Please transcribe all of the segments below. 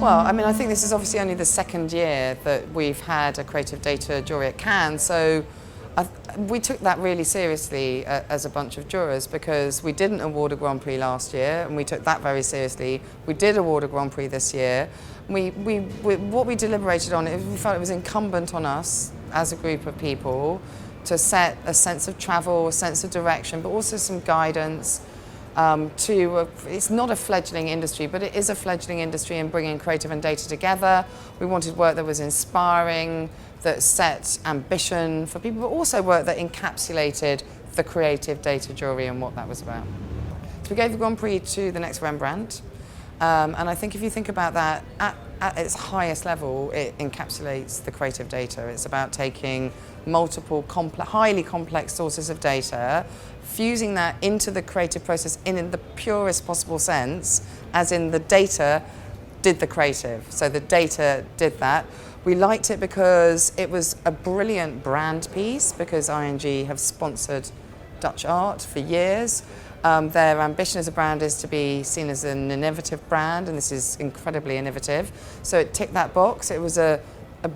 Well, I mean, I think this is obviously only the second year that we've had a creative data jury at Cannes, so we took that really seriously as a bunch of jurors, because we didn't award a Grand Prix last year, and we took that very seriously. We did award a Grand Prix this year. What we deliberated on, we felt it was incumbent on us as a group of people to set a sense of travel, a sense of direction, but also some guidance. It's not a fledgling industry, but it is a fledgling industry in bringing creative and data together. We wanted work that was inspiring, that set ambition for people, but also work that encapsulated the creative data jury and what that was about. So we gave the Grand Prix to the next Rembrandt, and I think if you think about that, at its highest level, it encapsulates the creative data. It's about taking multiple highly complex sources of data, fusing that into the creative process in the purest possible sense, as in the data did the creative. So the data did that. We liked it because it was a brilliant brand piece, because ING have sponsored Dutch art for years. Their ambition as a brand is to be seen as an innovative brand, and this is incredibly innovative. So it ticked that box. It was a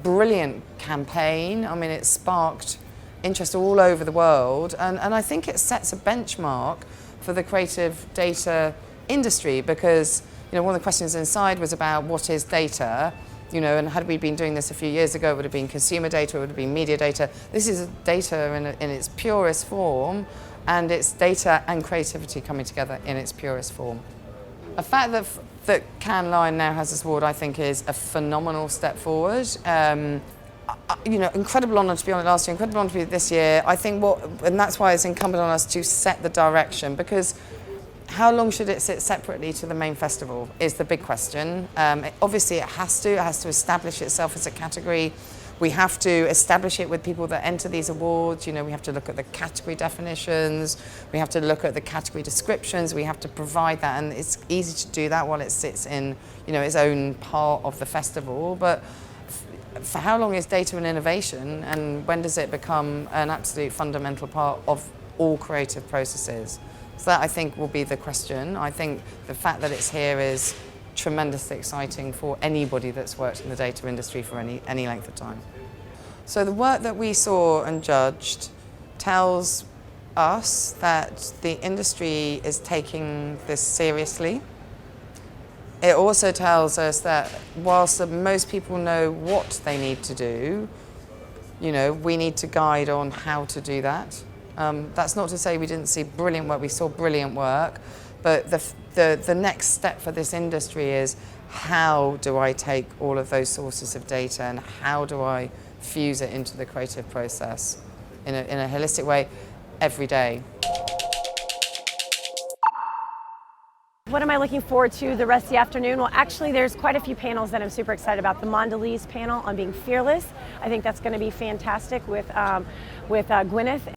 brilliant campaign. I mean, it sparked interest all over the world, and I think it sets a benchmark for the creative data industry, because one of the questions inside was about what is data, and had we been doing this a few years ago, it would have been consumer data, it would have been media data. This is data in its purest form, and it's data and creativity coming together in its purest form. The fact that Cannes Lion now has this award, I think, is a phenomenal step forward. Incredible honour to be on it last year, incredible honour to be this year. I think and that's why it's incumbent on us to set the direction, because how long should it sit separately to the main festival is the big question. Obviously it has to establish itself as a category. We have to establish it with people that enter these awards. We have to look at the category definitions, we have to look at the category descriptions, we have to provide that, and it's easy to do that while it sits in its own part of the festival. But for how long is data and innovation, and when does it become an absolute fundamental part of all creative processes? So that, I think, will be the question. I think the fact that it's here is tremendously exciting for anybody that's worked in the data industry for any length of time. So the work that we saw and judged tells us that the industry is taking this seriously. It also tells us that whilst most people know what they need to do, we need to guide on how to do that. That's not to say we didn't see brilliant work. We saw brilliant work, but the next step for this industry is, how do I take all of those sources of data and how do I fuse it into the creative process in a holistic way every day? What am I looking forward to the rest of the afternoon? Well, actually, there's quite a few panels that I'm super excited about. The Mondelez panel on being fearless. I think that's going to be fantastic with Gwyneth